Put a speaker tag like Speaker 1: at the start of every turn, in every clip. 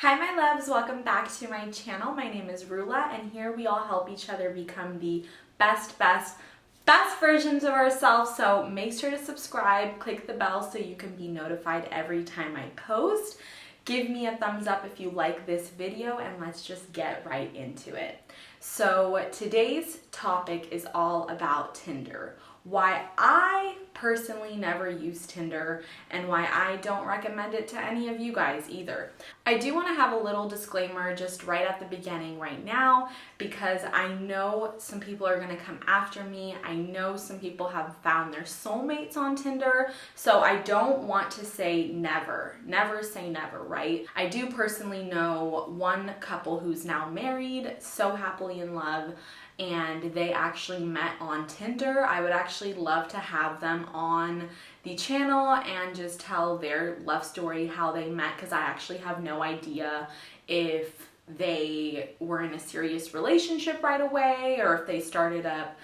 Speaker 1: Hi my loves, welcome back to my channel. My name is Rulla and here we all help each other become the best versions of ourselves. So make sure to subscribe, click the bell so you can be notified every time I post. Give me a thumbs up if you like this video and let's just get right into it. So today's topic is all about Tinder. Why I personally never use Tinder and why I don't recommend it to any of you guys either. I do want to have a little disclaimer just right at the beginning right now because I know some people are going to come after me. I know some people have found their soulmates on Tinder, so I don't want to say never say never, right? I do personally know one couple who's now married, so happily in love, and they actually met on Tinder. I would actually love to have them on the channel and just tell their love story, how they met, because I actually have no idea if they were in a serious relationship right away or if they started up,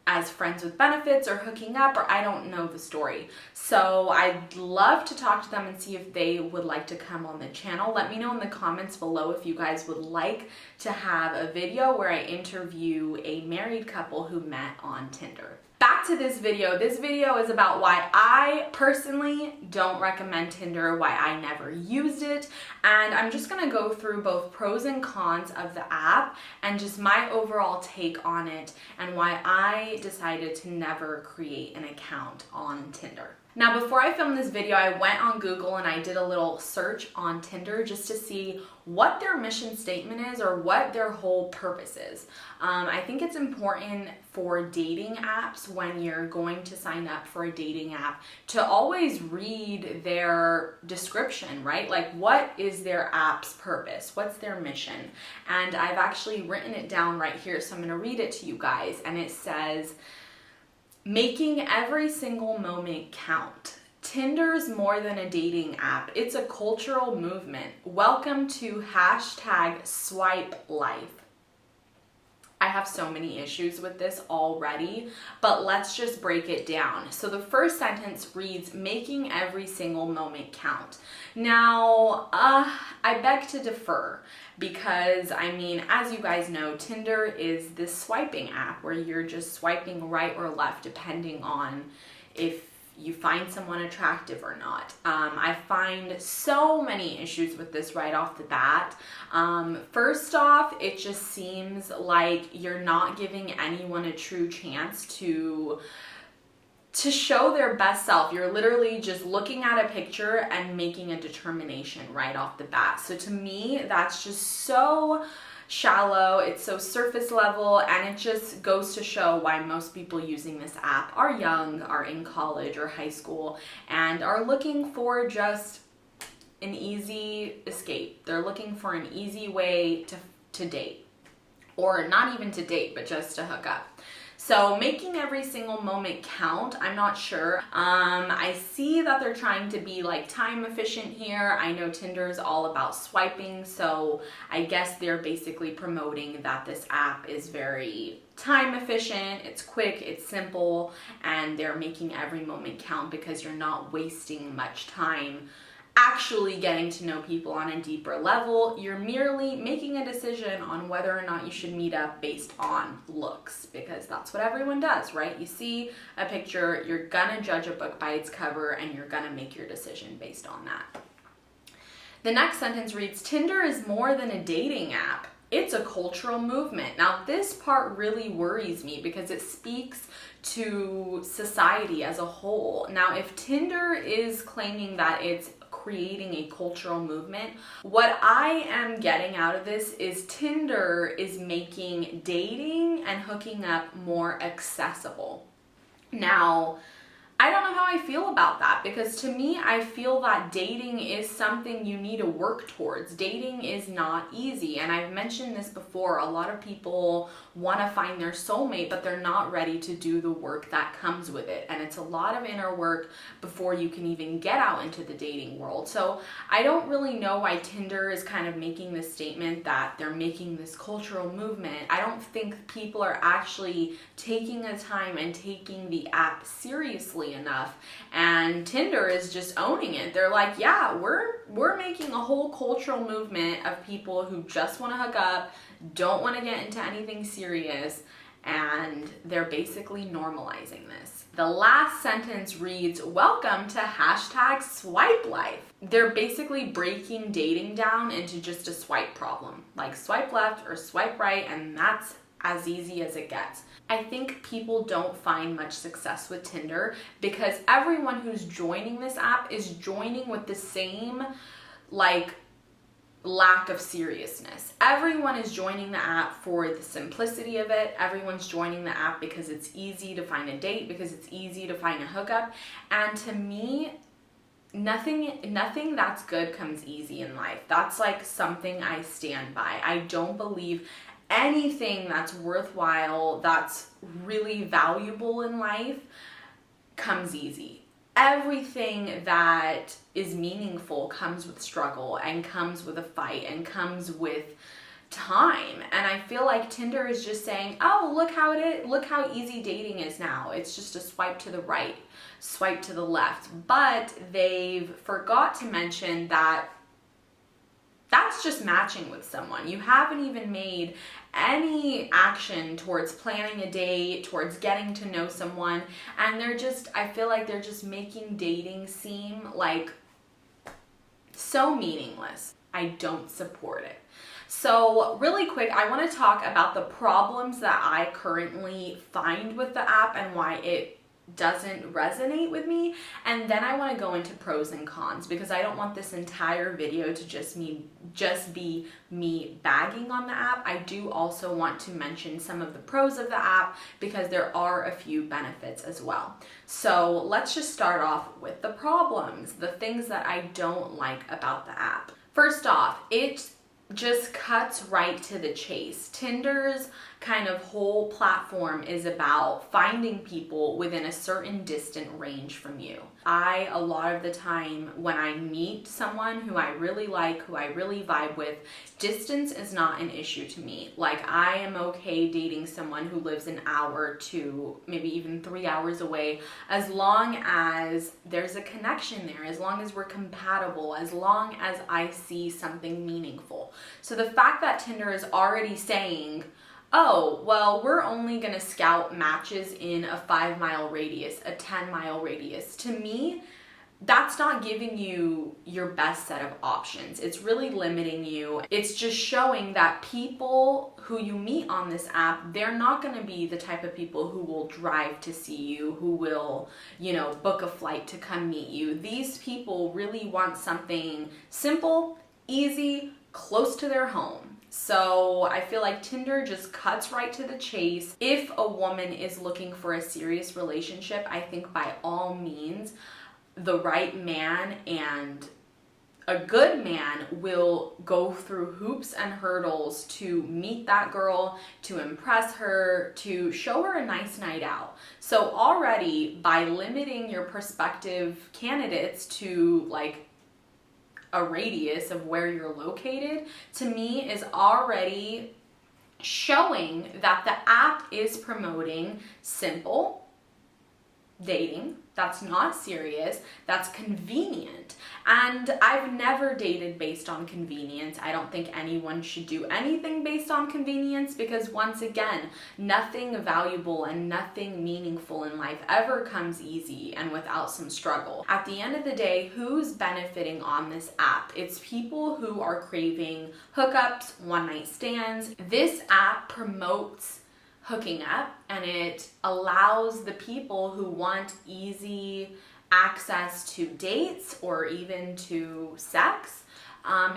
Speaker 1: as friends with benefits or hooking up, or I don't know the story. So I'd love to talk to them and see if they would like to come on the channel. Let me know in the comments below if you guys would like to have a video where I interview a married couple who met on Tinder. Back to this video. This video is about why I personally don't recommend Tinder, why I never used it, and I'm just gonna go through both pros and cons of the app and just my overall take on it and why I decided to never create an account on Tinder. Now, before I filmed this video, I went on Google and I did a little search on Tinder just to see what their mission statement is or what their whole purpose is. I think it's important for dating apps when you're going to sign up for a dating app to always read their description, right? Like, what is their app's purpose? What's their mission? And I've actually written it down right here, so I'm gonna read it to you guys, and it says, making every single moment count. Tinder's more than a dating app. It's a cultural movement. Welcome to #swipe life. I have so many issues with this already, but let's just break it down. So the first sentence reads, making every single moment count. Now, I beg to differ because, as you guys know, Tinder is this swiping app where you're just swiping right or left depending on if you find someone attractive or not. I find so many issues with this right off the bat. First off, it just seems like you're not giving anyone a true chance to show their best self. You're literally just looking at a picture and making a determination right off the bat. So to me, that's just so shallow, it's so surface level, and it just goes to show why most people using this app are young, are in college or high school, and are looking for just an easy escape. They're looking for an easy way to date, or not even to date, but just to hook up. So making every single moment count, I'm not sure. I see that they're trying to be like time efficient here. I know Tinder is all about swiping, so I guess they're basically promoting that this app is very time efficient, it's quick, it's simple, and they're making every moment count because you're not wasting much time actually getting to know people on a deeper level. You're merely making a decision on whether or not you should meet up based on looks, because that's what everyone does, right? You see a picture, you're gonna judge a book by its cover, and you're gonna make your decision based on that. The next sentence reads, Tinder is more than a dating app. It's a cultural movement. Now, this part really worries me because it speaks to society as a whole. Now, if Tinder is claiming that it's creating a cultural movement, what I am getting out of this is Tinder is making dating and hooking up more accessible. Now, I don't know how I feel about that, because to me, I feel that dating is something you need to work towards. Dating is not easy, and I've mentioned this before. A lot of people want to find their soulmate, but they're not ready to do the work that comes with it, and it's a lot of inner work before you can even get out into the dating world. So I don't really know why Tinder is kind of making this statement that they're making this cultural movement. I don't think people are actually taking the time and taking the app seriously closely enough. And Tinder is just owning it. They're like, yeah, we're making a whole cultural movement of people who just want to hook up, don't want to get into anything serious, and they're basically normalizing this. The last sentence reads, welcome to #swipe life. They're basically breaking dating down into just a swipe problem. Like swipe left or swipe right, and that's as easy as it gets. I think people don't find much success with Tinder because everyone who's joining this app is joining with the same lack of seriousness. Everyone is joining the app for the simplicity of it. Everyone's joining the app because it's easy to find a date, because it's easy to find a hookup. And to me, nothing that's good comes easy in life. That's like something I stand by. I don't believe anything that's worthwhile, that's really valuable in life, comes easy. Everything that is meaningful comes with struggle and comes with a fight and comes with time. And I feel like Tinder is just saying, oh, look how easy dating is now. It's just a swipe to the right, swipe to the left. But they've forgot to mention that that's just matching with someone. You haven't even made any action towards planning a date, towards getting to know someone. And I feel like they're just making dating seem like so meaningless. I don't support it. So really quick, I want to talk about the problems that I currently find with the app and why it doesn't resonate with me, and then I want to go into pros and cons because I don't want this entire video to just be me bagging on the app. I do also want to mention some of the pros of the app because there are a few benefits as well. So let's just start off with the problems, the things that I don't like about the app. First off, it just cuts right to the chase. Tinder's kind of whole platform is about finding people within a certain distant range from you. A lot of the time when I meet someone who I really like, who I really vibe with, distance is not an issue to me. Like, I am okay dating someone who lives an hour to maybe even 3 hours away, as long as there's a connection there, as long as we're compatible, as long as I see something meaningful. So the fact that Tinder is already saying, oh, well, we're only gonna scout matches in a 5-mile radius, a 10-mile radius. To me, that's not giving you your best set of options. It's really limiting you. It's just showing that people who you meet on this app, they're not gonna be the type of people who will drive to see you, who will, book a flight to come meet you. These people really want something simple, easy, close to their home. So I feel like Tinder just cuts right to the chase. If a woman is looking for a serious relationship, I think by all means, the right man and a good man will go through hoops and hurdles to meet that girl, to impress her, to show her a nice night out. So already by limiting your prospective candidates to a radius of where you're located, to me is already showing that the app is promoting simple dating that's not serious, that's convenient. And I've never dated based on convenience. I don't think anyone should do anything based on convenience because, once again, nothing valuable and nothing meaningful in life ever comes easy and without some struggle. At the end of the day, who's benefiting on this app? It's people who are craving hookups, one-night stands. This app promotes hooking up, and it allows the people who want easy access to dates or even to sex.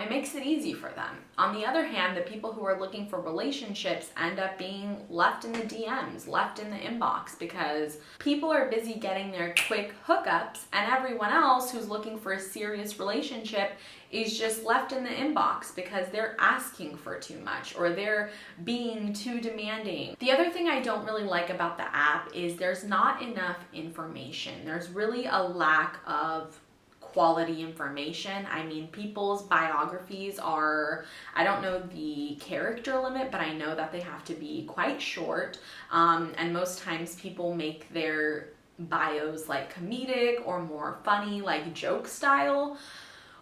Speaker 1: It makes it easy for them. On the other hand, the people who are looking for relationships end up being left in the DMs, left in the inbox, because people are busy getting their quick hookups, and everyone else who's looking for a serious relationship is just left in the inbox because they're asking for too much or they're being too demanding. The other thing I don't really like about the app is there's not enough information. There's really a lack of quality information. I mean, people's biographies are, I don't know the character limit, but I know that they have to be quite short. And most times people make their bios like comedic or more funny, like joke style,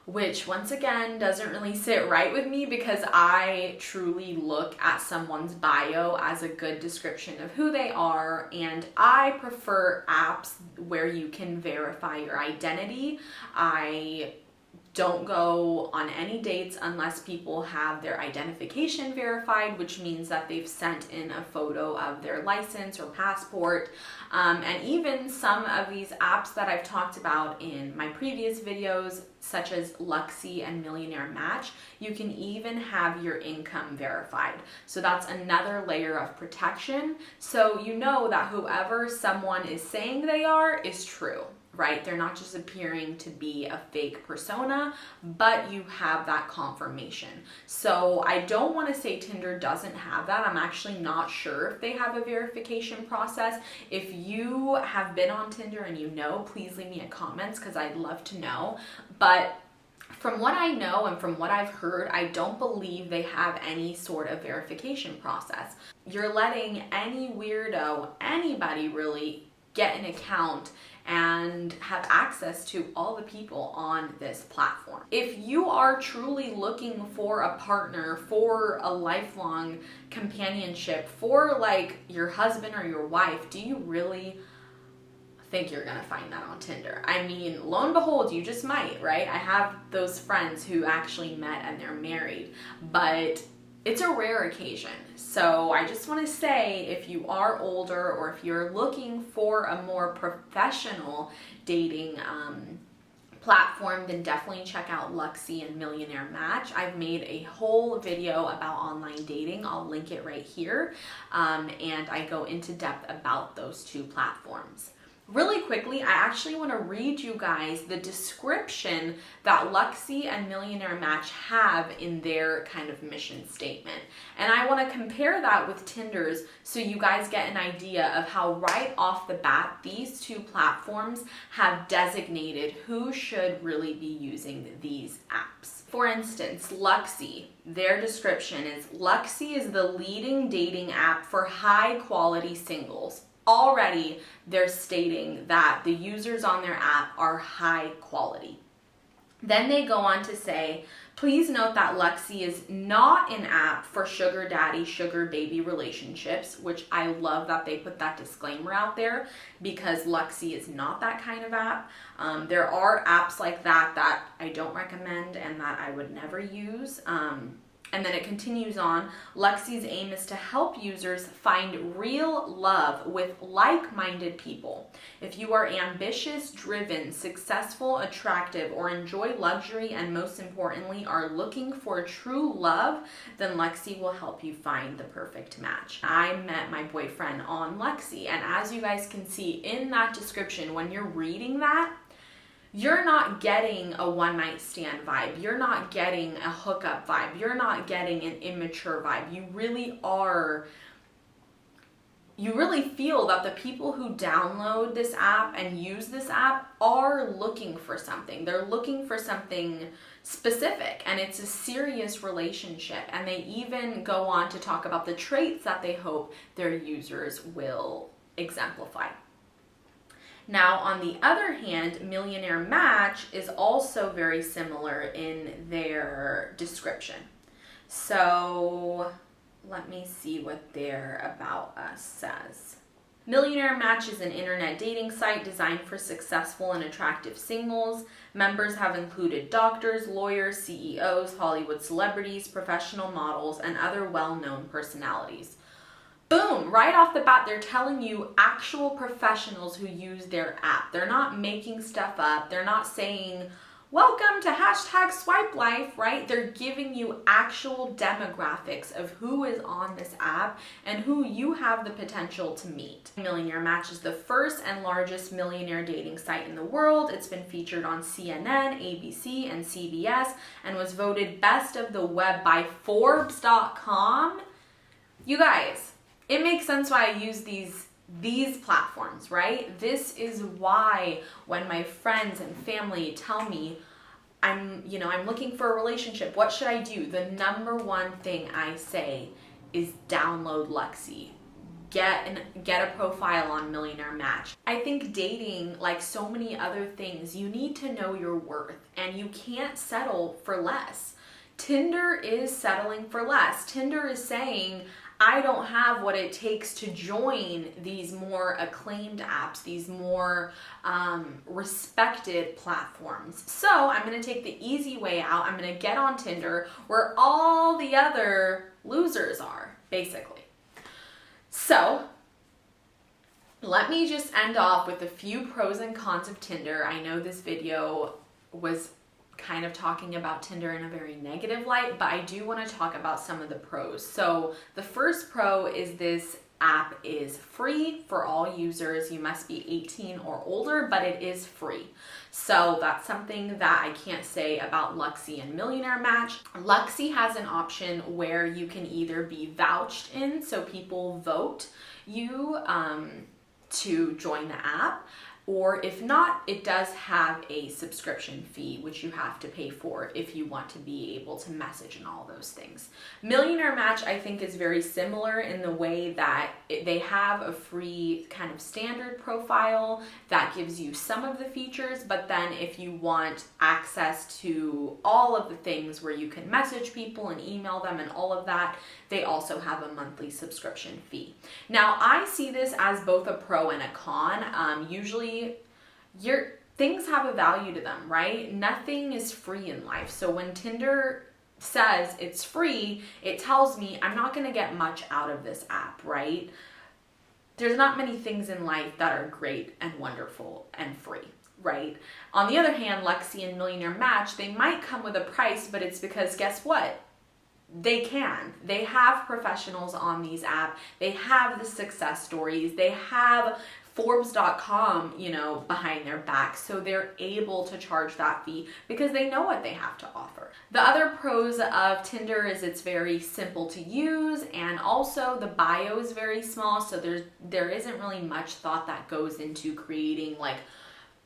Speaker 1: which once again doesn't really sit right with me because I truly look at someone's bio as a good description of who they are, and I prefer apps where you can verify your identity. I don't go on any dates unless people have their identification verified, which means that they've sent in a photo of their license or passport. And even some of these apps that I've talked about in my previous videos, such as Luxy and MillionaireMatch, you can even have your income verified. So that's another layer of protection. So you know that whoever someone is saying they are is true, right? They're not just appearing to be a fake persona, but you have that confirmation. So I don't want to say Tinder doesn't have that. I'm actually not sure if they have a verification process. If you have been on Tinder and you know, please leave me a comment because I'd love to know. But from what I know and from what I've heard, I don't believe they have any sort of verification process. You're letting any weirdo, anybody really, get an account and have access to all the people on this platform. If you are truly looking for a partner, for a lifelong companionship, for like your husband or your wife, do you really think you're gonna find that on Tinder? I mean, lo and behold, you just might, right? I have those friends who actually met and they're married, but it's a rare occasion. So I just want to say, if you are older or if you're looking for a more professional dating platform, then definitely check out Luxy and MillionaireMatch. I've made a whole video about online dating. I'll link it right here. And I go into depth about those two platforms. Really quickly, I actually want to read you guys the description that Luxy and MillionaireMatch have in their kind of mission statement. And I want to compare that with Tinder's so you guys get an idea of how right off the bat these two platforms have designated who should really be using these apps. For instance, Luxy, their description is, Luxy is the leading dating app for high quality singles. Already, they're stating that the users on their app are high quality. Then they go on to say, please note that Luxy is not an app for sugar daddy, sugar baby relationships, which I love that they put that disclaimer out there because Luxy is not that kind of app. There are apps like that that I don't recommend and that I would never use. And then it continues on, Luxy's aim is to help users find real love with like-minded people. If you are ambitious, driven, successful, attractive, or enjoy luxury, and most importantly, are looking for true love, then Luxy will help you find the perfect match. I met my boyfriend on Luxy, and as you guys can see in that description, when you're reading that, you're not getting a one-night stand vibe. You're not getting a hookup vibe. You're not getting an immature vibe. You really feel that the people who download this app and use this app are looking for something. They're looking for something specific, and it's a serious relationship. And they even go on to talk about the traits that they hope their users will exemplify. Now, on the other hand, MillionaireMatch is also very similar in their description. So let me see what their About Us says. MillionaireMatch is an internet dating site designed for successful and attractive singles. Members have included doctors, lawyers, CEOs, Hollywood celebrities, professional models, and other well-known personalities. Boom, right off the bat, they're telling you actual professionals who use their app. They're not making stuff up. They're not saying, welcome to #SwipeLife, right? They're giving you actual demographics of who is on this app and who you have the potential to meet. MillionaireMatch is the first and largest millionaire dating site in the world. It's been featured on CNN, ABC, and CBS, and was voted best of the web by Forbes.com. You guys, it makes sense why I use these platforms, right? This is why when my friends and family tell me I'm looking for a relationship, what should I do? The number one thing I say is download Luxy. get a profile on Millionaire Match. I think dating, like so many other things, you need to know your worth and you can't settle for less. Tinder is settling for less. Tinder is saying, I don't have what it takes to join these more acclaimed apps, these more respected platforms. So I'm going to take the easy way out. I'm going to get on Tinder where all the other losers are, basically. So let me just end off with a few pros and cons of Tinder. I know this video was kind of talking about Tinder in a very negative light, but I do want to talk about some of the pros. So the first pro is this app is free for all users. You must be 18 or older, but it is free. So that's something that I can't say about Luxy and MillionaireMatch. Luxy has an option where you can either be vouched in, so people vote you to join the app, or if not, it does have a subscription fee, which you have to pay for if you want to be able to message and all those things. Millionaire Match, I think, is very similar in the way that they have a free kind of standard profile that gives you some of the features, but then if you want access to all of the things where you can message people and email them and all of that, they also have a monthly subscription fee. Now, I see this as both a pro and a con. Usually, things have a value to them, right? Nothing is free in life. So when Tinder says it's free, it tells me I'm not going to get much out of this app, right? There's not many things in life that are great and wonderful and free, right? On the other hand, Luxy and Millionaire Match, they might come with a price, but it's because guess what? They have professionals on these apps. They have the success stories. They have Forbes.com, behind their back. So they're able to charge that fee because they know what they have to offer. The other pros of Tinder is it's very simple to use, and also the bio is very small. So there isn't really much thought that goes into creating like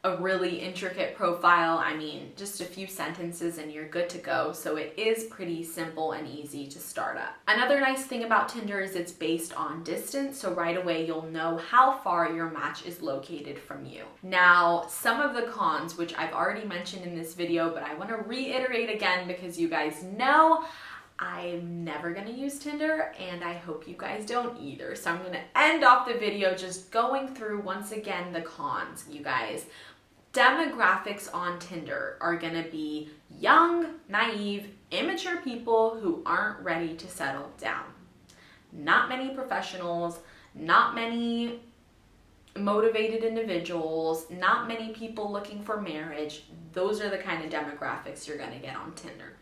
Speaker 1: a really intricate profile. I mean, just a few sentences and you're good to go. So it is pretty simple and easy to start up. Another nice thing about Tinder is it's based on distance. So right away, you'll know how far your match is located from you. Now, some of the cons, which I've already mentioned in this video, but I want to reiterate again because you guys know I'm never going to use Tinder, and I hope you guys don't either. So I'm going to end off the video just going through once again the cons, you guys. Demographics on Tinder are going to be young, naive, immature people who aren't ready to settle down. Not many professionals, not many motivated individuals, not many people looking for marriage. Those are the kind of demographics you're going to get on Tinder.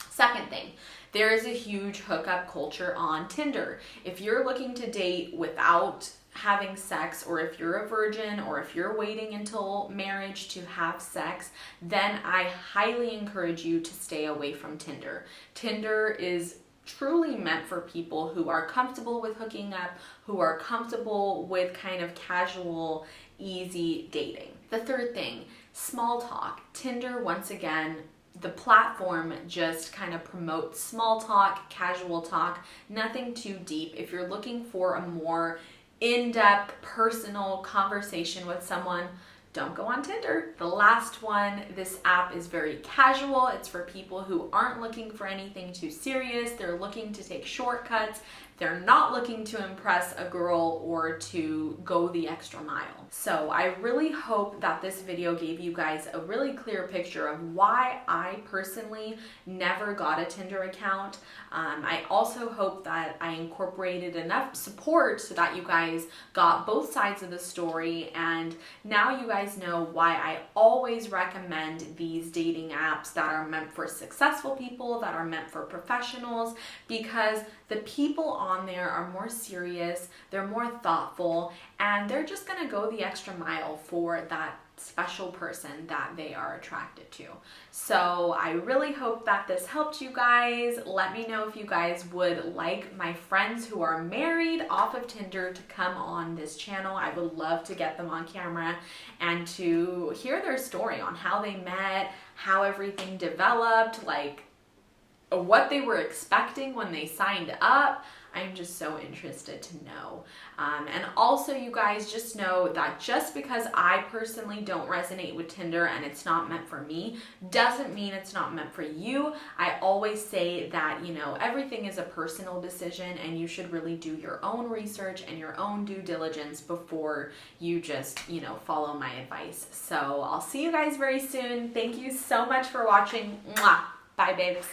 Speaker 1: Second thing, there is a huge hookup culture on Tinder. If you're looking to date without having sex, or if you're a virgin, or if you're waiting until marriage to have sex, then I highly encourage you to stay away from Tinder. Tinder is truly meant for people who are comfortable with hooking up, who are comfortable with kind of casual, easy dating. The third thing, small talk. Tinder, once again, the platform just kind of promotes small talk, casual talk, nothing too deep. If you're looking for a more in-depth, personal conversation with someone, don't go on Tinder. The last one, this app is very casual. It's for people who aren't looking for anything too serious. They're looking to take shortcuts. They're not looking to impress a girl or to go the extra mile. So I really hope that this video gave you guys a really clear picture of why I personally never got a Tinder account. I also hope that I incorporated enough support so that you guys got both sides of the story, and now you guys know why I always recommend these dating apps that are meant for successful people, that are meant for professionals, because the people on there are more serious, they're more thoughtful, and they're just gonna go the extra mile for that special person that they are attracted to. So I really hope that this helped you guys. Let me know if you guys would like my friends who are married off of Tinder to come on this channel. I would love to get them on camera and to hear their story on how they met, how everything developed. Like, what they were expecting when they signed up. I'm just so interested to know. And also, you guys, just know that just because I personally don't resonate with Tinder and it's not meant for me, doesn't mean it's not meant for you. I always say that, you know, everything is a personal decision and you should really do your own research and your own due diligence before you just, you know, follow my advice. So I'll see you guys very soon. Thank you so much for watching. Mwah! Bye, babes.